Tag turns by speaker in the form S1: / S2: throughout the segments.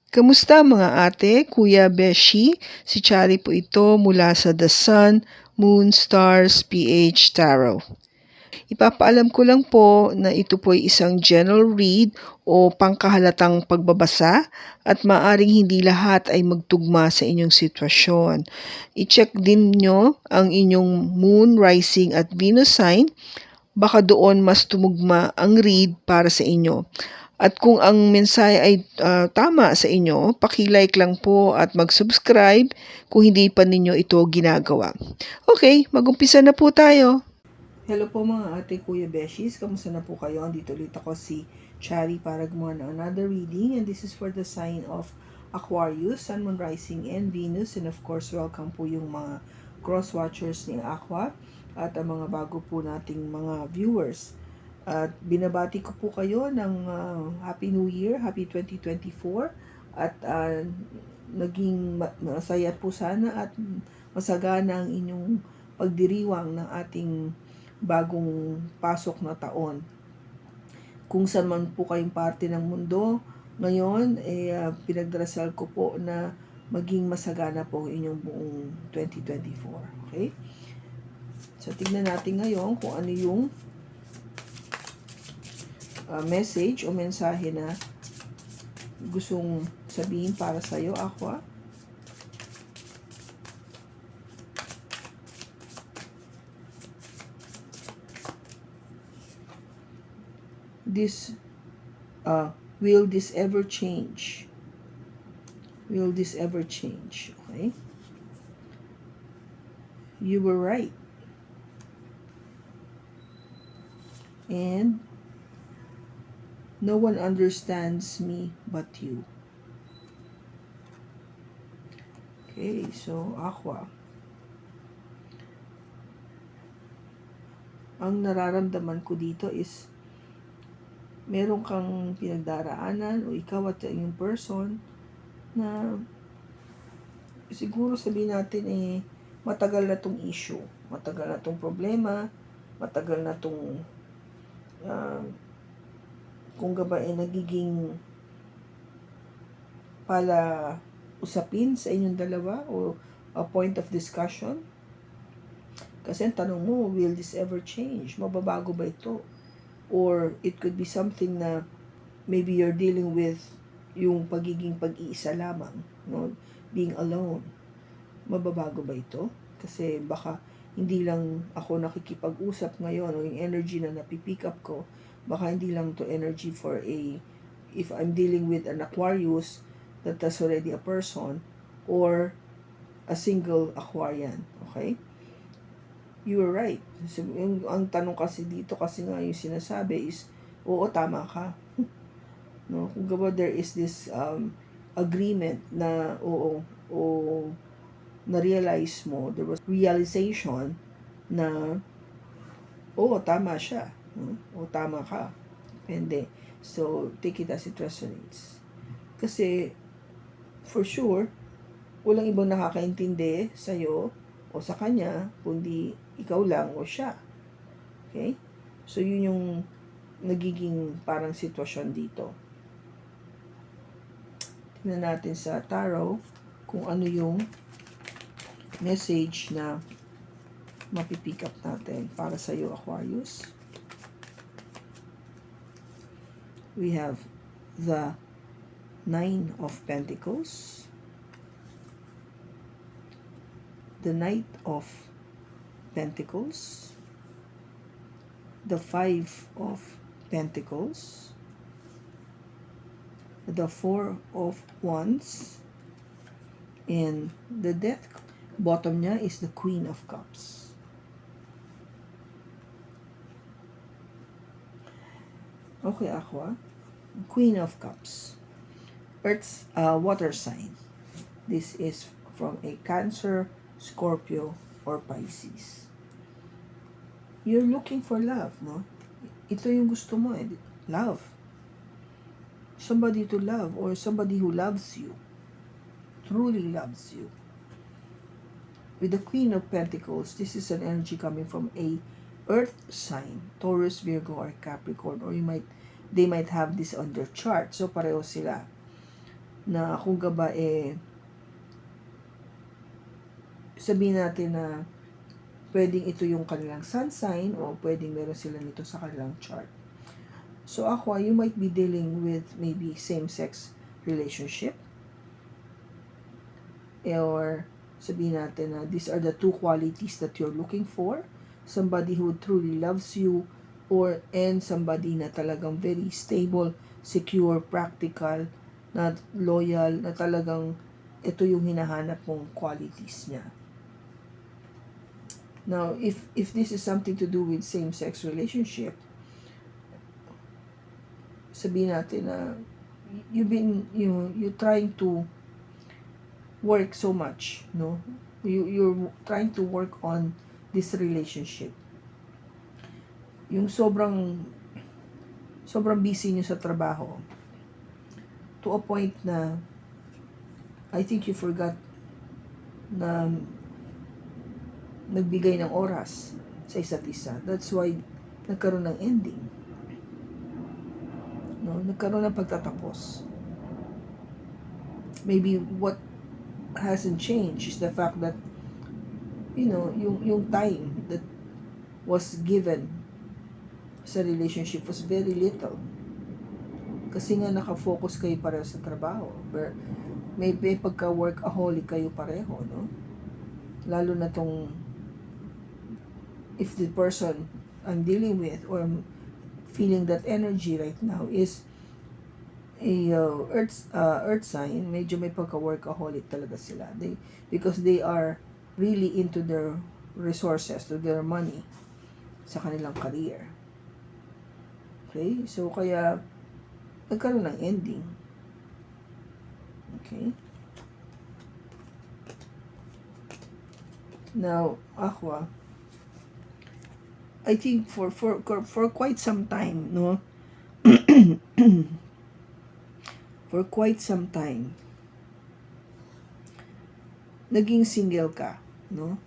S1: Kamusta mga ate, kuya, beshi? Si Chari po ito mula sa The Sun, Moon, Stars, PH Tarot. Ipapaalam ko lang po na ito po ay isang general read o pangkahalatang pagbabasa at maaring hindi lahat ay magtugma sa inyong sitwasyon. I-check din nyo ang inyong Moon, Rising at Venus sign. Baka doon mas tumugma ang read para sa inyo. At kung ang mensahe ay tama sa inyo, paki-like lang po at mag-subscribe kung hindi pa ninyo ito ginagawa. Okay, mag-umpisa na po tayo. Hello po mga ate, kuya, beshies. Kamusta na po kayo? Andito ulit ako si Chari para gumawa ng another reading. And this is for the sign of Aquarius, Sun, Moon, Rising, and Venus. And of course, welcome po yung mga cross-watchers ni Aqua at ang mga bago po nating mga viewers. At binabati ko po kayo ng Happy New Year, Happy 2024. At naging masaya po sana at masagana ang inyong pagdiriwang ng ating bagong pasok na taon. Kung saan man po kayong parte ng mundo, ngayon, pinagdarasal ko po na maging masagana po ang inyong buong 2024. Okay? So, tignan natin ngayon kung ano yung message o mensahe na gustong sabihin para sa iyo, Aqua. Will this ever change? Will this ever change? Okay? You were right. And no one understands me but you. Okay, so Aqua. Ang nararamdaman ko dito is meron kang pinagdaraanan o ikaw at yung person na siguro sabihin natin matagal na tong issue, matagal na tong problema, matagal na tong kung gaba nagiging pala usapin sa inyong dalawa o a point of discussion. Kasi ang tanong mo, will this ever change? Mababago ba ito? Or it could be something na maybe you're dealing with yung pagiging pag-iisa lamang, no? Being alone. Mababago ba ito? Kasi baka hindi lang ako nakikipag-usap ngayon o yung energy na napipick up ko, baka hindi lang to energy for if I'm dealing with an Aquarius that has already a person or a single Aquarian. Okay? You were right. So, ang tanong kasi dito, kasi nga yung sinasabi is, oo, tama ka. No? Kung gaba there is this agreement na na-realize mo, there was realization na oo, tama siya. O tama ka. Depende. So, take it as it resonates. Kasi, for sure, walang ibang nakakaintindi sa'yo o sa kanya, kundi ikaw lang o siya. Okay? So, yun yung nagiging parang sitwasyon dito. Tingnan natin sa tarot kung ano yung message na mapipick up natin para sa iyo, Aquarius. We have the Nine of Pentacles, the Knight of Pentacles, the Five of Pentacles, the Four of Wands, and the Death. Bottom niya is the Queen of Cups. Okay, Aqua. Queen of Cups. Earth's water sign. This is from a Cancer, Scorpio, or Pisces. You're looking for love, no? Ito yung gusto mo love. Somebody to love or somebody who loves you. Truly loves you. With the Queen of Pentacles, this is an energy coming from a Earth sign, Taurus, Virgo, or Capricorn, or they might have this on their chart. So pareho sila. na kung gaba sabihin natin na pwedeng ito yung kanilang sun sign o pwedeng meron sila nito sa kanilang chart. So Aqua, you might be dealing with maybe same-sex relationship, or sabihin natin na these are the two qualities that you're looking for. Somebody who truly loves you, and somebody na talagang very stable, secure, practical, na loyal, na talagang ito yung hinahanap mong qualities niya. Now, if this is something to do with same-sex relationship, sabihin natin na you're trying to work so much, no? You're trying to work on this relationship. Yung sobrang busy niyo sa trabaho, to a point na I think you forgot na nagbigay ng oras sa isa't isa. That's why nagkaroon ng ending. No, nagkaroon ng pagtatapos. Maybe what hasn't changed is the fact that yung time that was given sa relationship was very little. Kasi nga nakafocus kayo pareho sa trabaho. May pagka-workaholic kayo pareho, no? Lalo na tong if the person I'm dealing with or I'm feeling that energy right now is a earth sign, medyo may pagka-workaholic talaga sila. Because they are really into their resources, to their money, sa kanilang career. Okay? So, kaya, nagkaroon ng ending. Okay? Now, Aqua, I think for quite some time, no? For quite some time, naging single ka, no?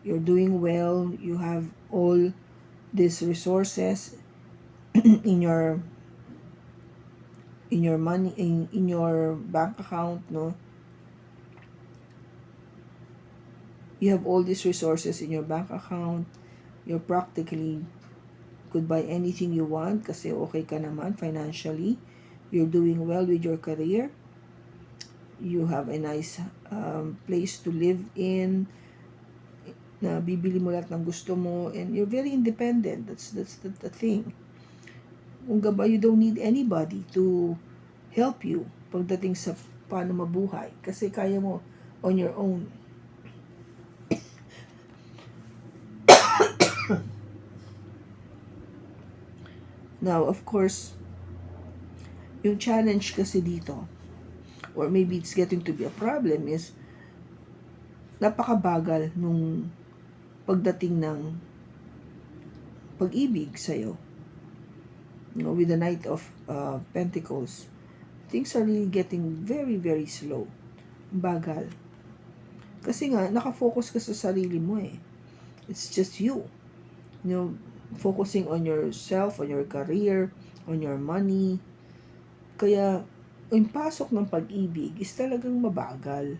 S1: You're doing well, you have all these resources in your money, in your bank account, no? You have all these resources in your bank account. You're practically could buy anything you want kasi okay ka naman financially. You're doing well with your career. You have a nice place to live in, na bibili mo lahat ng gusto mo, and you're very independent. That's the thing. Kung gaba, you don't need anybody to help you pagdating sa paano mabuhay kasi kaya mo on your own. Now, of course, yung challenge kasi dito, or maybe it's getting to be a problem, is napakabagal nung pagdating ng pag-ibig sa'yo. With the Knight of Pentacles, things are really getting very, very slow. Bagal. Kasi nga, nakafocus ka sa sarili mo eh. It's just you. Focusing on yourself, on your career, on your money. Kaya, yung pasok ng pag-ibig is talagang mabagal.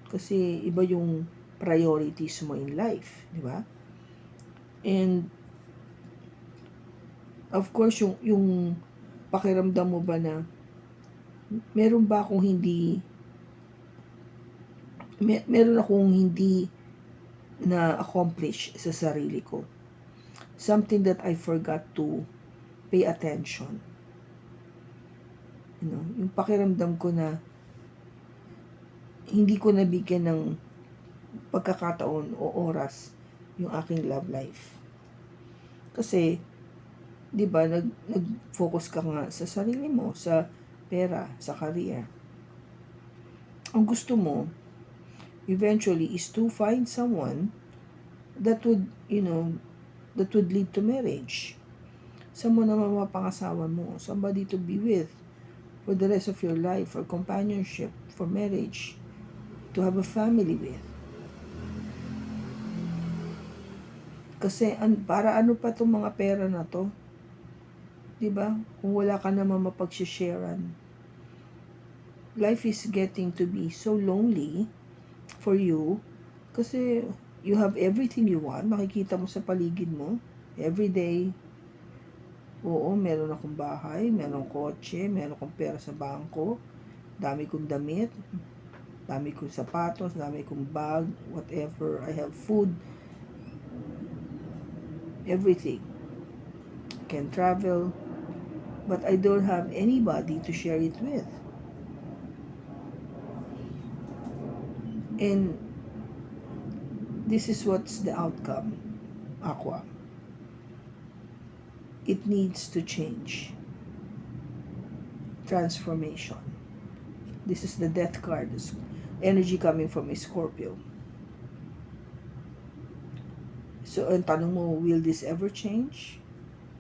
S1: Kasi iba yung priorities mo in life, di ba? And of course, yung pakiramdam mo ba na meron akong hindi na-accomplish sa sarili ko. Something that I forgot to pay attention. Yung pakiramdam ko na hindi ko nabigyan ng pagkakataon o oras yung aking love life. Kasi, di ba, nag-focus ka nga sa sarili mo, sa pera, sa career. Ang gusto mo, eventually, is to find someone that would lead to marriage. Someone na mapapangasawa mo, somebody to be with for the rest of your life, for companionship, for marriage, to have a family with. Kasi para ano pa itong mga pera na to? Diba? Kung wala ka naman mapag-sharean. life is getting to be so lonely for you kasi you have everything you want. Makikita mo sa paligid mo every day. Oo, meron akong bahay, meron akong kotse, meron akong pera sa bangko, dami kong damit, dami kong sapatos, dami kong bag, whatever. I have food, everything. Can travel, but I don't have anybody to share it with. And this is what's the outcome, Aqua. It needs to change. Transformation. This is the death card. This energy coming from a Scorpio. So, ang tanong mo, will this ever change?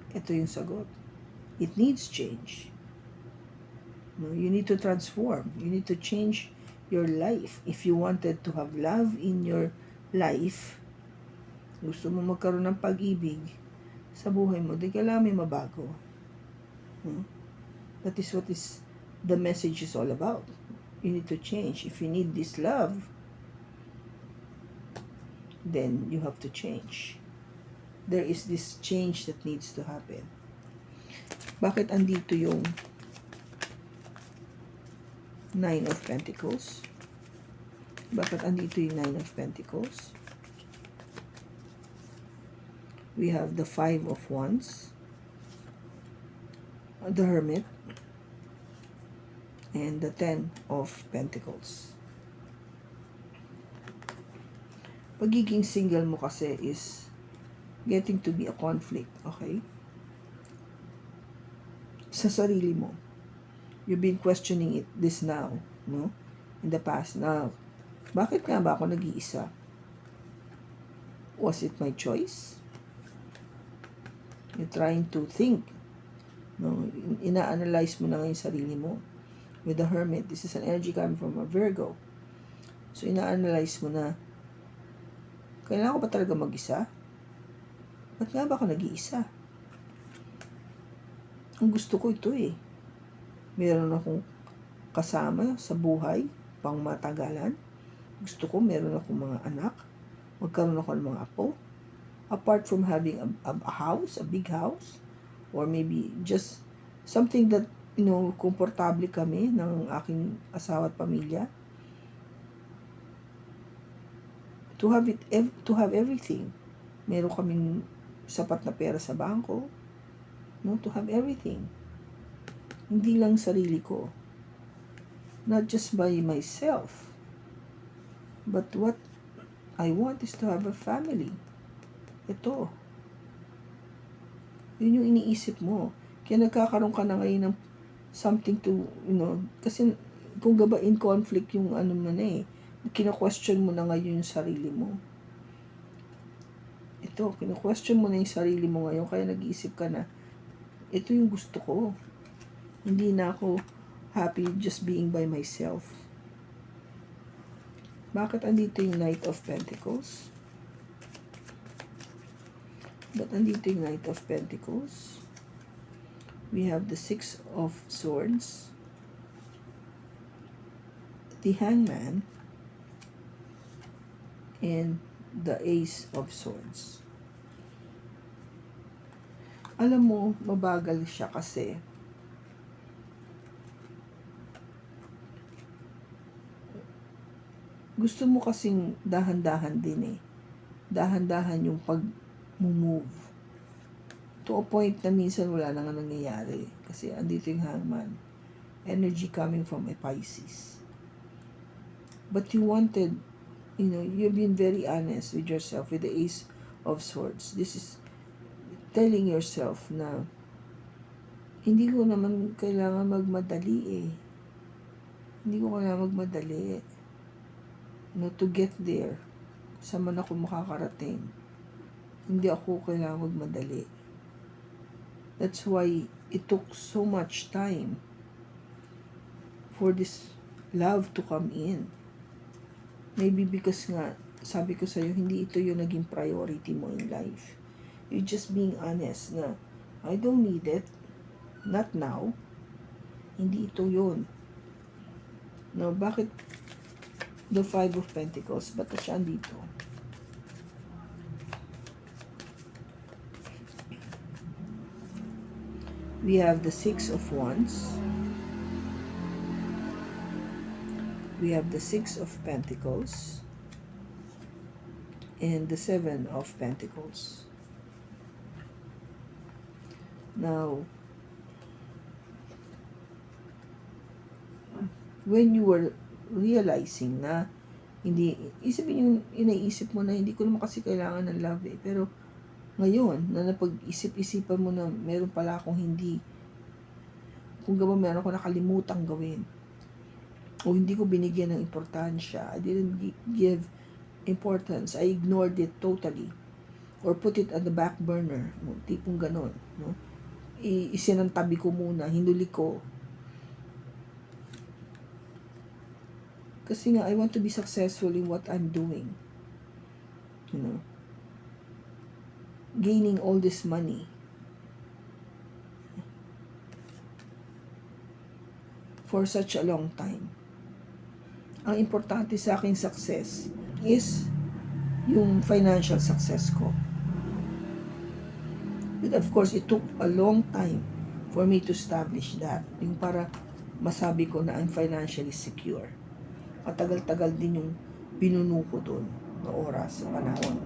S1: Ito yung sagot. It needs change. No, you need to transform. You need to change your life. If you wanted to have love in your life, gusto mo magkaroon ng pag-ibig sa buhay mo, di kailangan may mabago. That is what is the message is all about. You need to change. If you need this love, then you have to change. There is this change that needs to happen. Bakit andito yung Nine of Pentacles? Bakit andito yung Nine of Pentacles? We have the Five of Wands, the Hermit, and the Ten of Pentacles. Pagiging single mo kasi is getting to be a conflict, okay? Sa sarili mo. You've been questioning it this now, no? In the past. Now, bakit nga ba ako nag-iisa? Was it my choice? You're trying to think. No? Ina-analyze mo na ngayon sarili mo. With the Hermit, this is an energy coming from a Virgo. So, ina-analyze mo na, kailangan ko ba talaga mag-isa? Ba't nga ba ako nag-iisa? Ang gusto ko ito eh. Meron akong kasama sa buhay, pang matagalan. Gusto ko meron akong mga anak. Magkaroon ako ng mga apo. Apart from having a house, a big house, or maybe just something that, komportable kami ng aking asawa at pamilya. To have everything. Meron kaming sapat na pera sa bangko. No, to have everything. Hindi lang sarili ko. Not just by myself. But what I want is to have a family. Ito. Yun yung iniisip mo. Kaya nagkakaroon ka na ngayon ng something to, kasi kung gaba in conflict yung ano mo na eh, kina-question mo na ngayon yung sarili mo. Ito, kina-question mo na yung sarili mo ngayon, kaya nag-iisip ka na, ito yung gusto ko. Hindi na ako happy just being by myself. Bakit andito yung Knight of Pentacles? But andito yung Knight of Pentacles? We have the Six of Swords, the Hangman, and the Ace of Swords. Alam mo, mabagal siya kasi gusto mo kasing dahan-dahan din eh. Dahan-dahan yung pag-move. To a point na minsan wala na nga nangyayari. Kasi andito yung Hangman. Energy coming from a Pisces. But you wanted, you've been very honest with yourself with the Ace of Swords. This is telling yourself na hindi ko naman kailangan magmadali eh. Hindi ko kailangan magmadali. To get there. Saan man ako makakarating. Hindi ako kailangan magmadali. That's why it took so much time for this love to come in. Maybe because nga, sabi ko sa'yo, hindi ito yung naging priority mo in life. You're just being honest na, I don't need it. Not now. Hindi ito yun. No, bakit the Five of Pentacles? Ba't siya andito? We have the Six of Wands. We have the Six of Pentacles. And the Seven of Pentacles. Now, when you were realizing na hindi, isipin yung inaisip mo na hindi ko naman kasi kailangan ng love eh. Pero ngayon, na napag-isip-isipan mo na meron pala akong hindi, kung gawa meron ko nakalimutang gawin. O hindi ko binigyan ng importansya. I didn't give importance. I ignored it totally. Or put it at the back burner. No? Tipong ganon. No? Isinantabi ko muna. Hinuli ko. Kasi nga, I want to be successful in what I'm doing. You know? Gaining all this money. For such a long time. Ang importante sa aking success is yung financial success ko. But of course, it took a long time for me to establish that. Yung para masabi ko na I'm financially secure. Matagal-tagal din yung binuno ko doon na oras, sa panahon.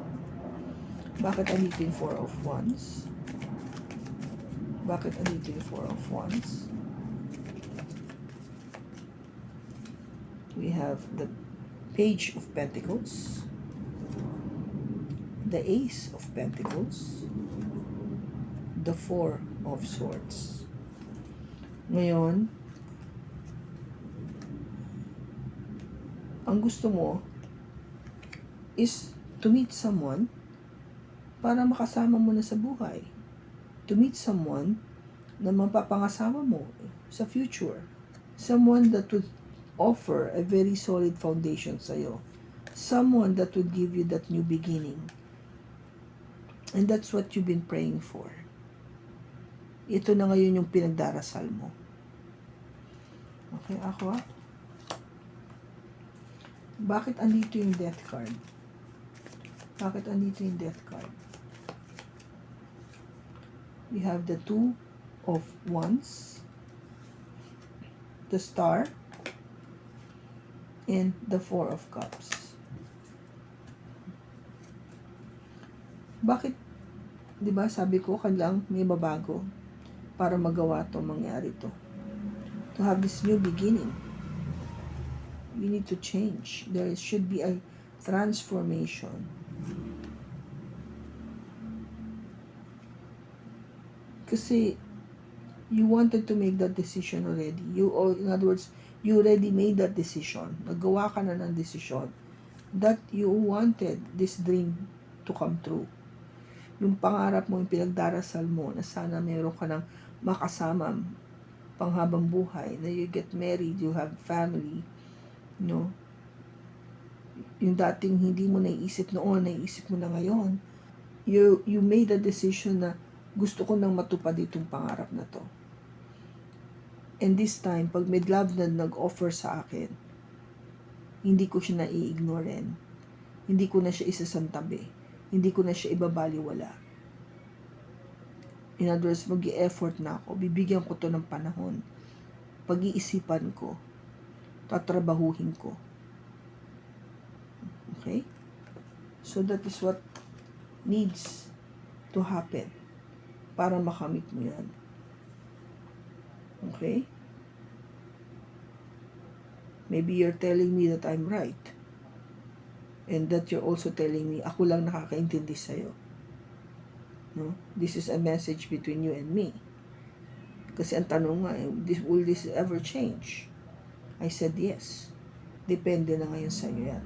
S1: Bakit andito yung Four of Wands? Bakit andito yung Four of Wands? We have the Page of Pentacles, the Ace of Pentacles, the Four of Swords. Ngayon, ang gusto mo is to meet someone para makasama mo na sa buhay. To meet someone na mapapangasama mo sa future. Someone that would offer a very solid foundation sa'yo. Someone that would give you that new beginning. And that's what you've been praying for. Ito na ngayon yung pinagdarasal mo. Okay, Aqua? Bakit andito yung Death card? Bakit andito yung Death card? We have the Two of Wands, the Star, and the Four of Cups. Bakit, di ba sabi ko, kailangan may babago para magawa to, mangyari to. To have this new beginning. We need to change. There should be a transformation. Kasi you wanted to make that decision already. In other words, you already made that decision. Nagawa ka na ng decision that you wanted this dream to come true. Yung pangarap mo, yung pinagdarasal mo, na sana meron ka ng makasama panghabang buhay, na you get married, you have family, no? Yung dating hindi mo naiisip noon, naiisip mo na ngayon. You made a decision na gusto ko nang matupad itong pangarap na to. And this time, pag may love na nag-offer sa akin, hindi ko siya nai-ignoren. Hindi ko na siya isasantabi. Hindi ko na siya ibabaliwala. In other words, mag-i-effort na ako. Bibigyan ko to ng panahon. Pag-iisipan ko. Tatrabahuhin ko. Okay? So that is what needs to happen para makamit mo yan. Okay? Maybe you're telling me that I'm right. And that you're also telling me, ako lang nakakaintindi sa'yo. No? This is a message between you and me. Kasi ang tanong nga, will this ever change? I said yes. Depende na ngayon sa'yo yan.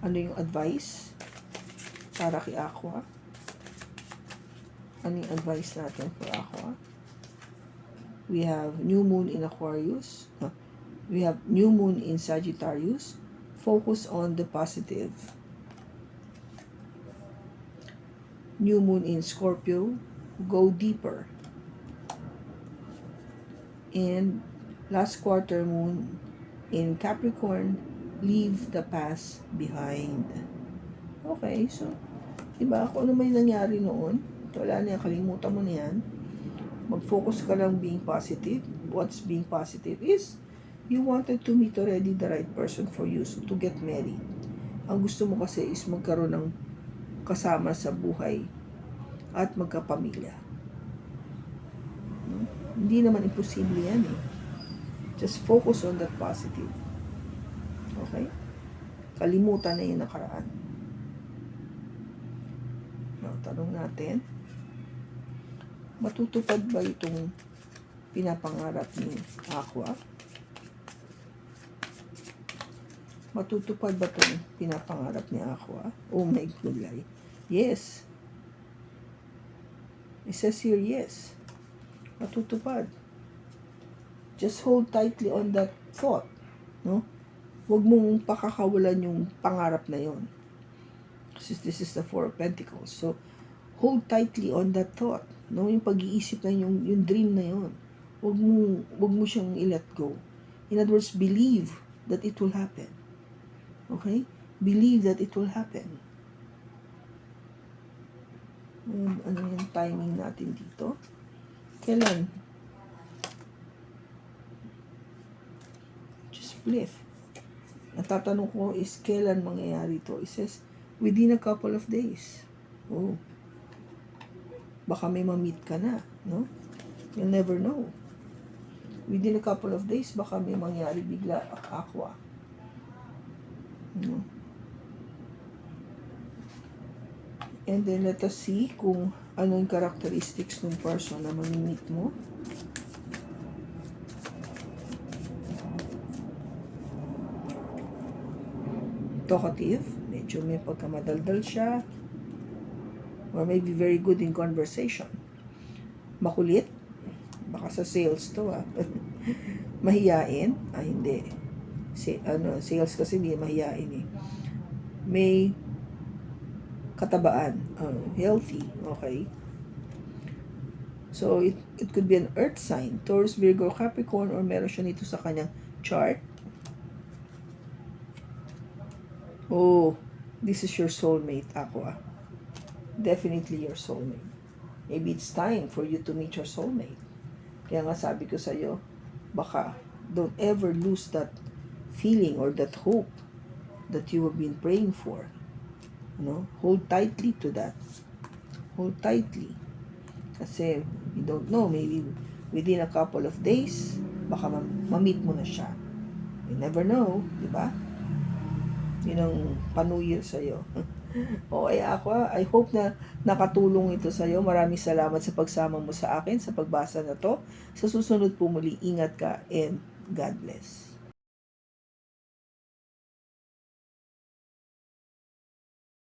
S1: Ano yung advice para kay Aqua? Ano yung advice natin for Aqua? We have new moon in Aquarius. We have new moon in Sagittarius. Focus on the positive. New moon in Scorpio. Go deeper. And Last quarter moon in Capricorn, leave the past behind. Okay, so, diba, kung ano may nangyari noon, wala na yan, kalimutan mo na yan. Mag-focus ka lang being positive. What's being positive is, you wanted to meet already the right person for you, so to get married. Ang gusto mo kasi is magkaroon ng kasama sa buhay at magkapamilya. Hindi naman imposible yan eh. Just focus on that positive. Okay? Kalimutan na yung nakaraan. Now, tanong natin, matutupad ba itong pinapangarap ni Aqua? Matutupad ba itong pinapangarap ni Aqua? Oh my gulay. Yes. It says here, yes. Matutupad. Just hold tightly on that thought. No? Huwag mong pakakawalan yung pangarap na yon. Kasi this is the Four of Pentacles. So, hold tightly on that thought. No? Yung pag-iisip na yung dream na yon. Huwag mo siyang i-let go. In other words, believe that it will happen. Okay? Believe that it will happen. Ano yung timing natin dito? Kailan? Just believe. Natatanong ko is kailan mangyayari ito? It says, within a couple of days. Oh. Baka may ma-meet ka na, no? You'll never know. Within a couple of days, baka may mangyari bigla, Aqua. No? And then, let us see kung ano yung characteristics ng person na mamimit mo. Talkative, medyo may pagkamadaldal siya, or maybe very good in conversation. Makulit, baka sa sales to Mahiyain, hindi. Sales kasi hindi mahiyain eh. May katabaan, healthy, okay. So, it could be an earth sign, Taurus, Virgo, Capricorn, or meron siya nito sa kanyang chart. Oh, this is your soulmate, Aqua. Definitely your soulmate. Maybe it's time for you to meet your soulmate. Kaya nga sabi ko sa'yo, baka don't ever lose that feeling or that hope that you have been praying for. Hold tightly to that. Hold tightly. Kasi you don't know, maybe within a couple of days, baka ma-meet mo na siya. You never know, di ba? Yun ang panuyer sa'yo. Okay, Aqua, I hope na nakatulong ito sa'yo. Maraming salamat sa pagsama mo sa akin sa pagbasa na to. Sa susunod po muli, ingat ka and God bless.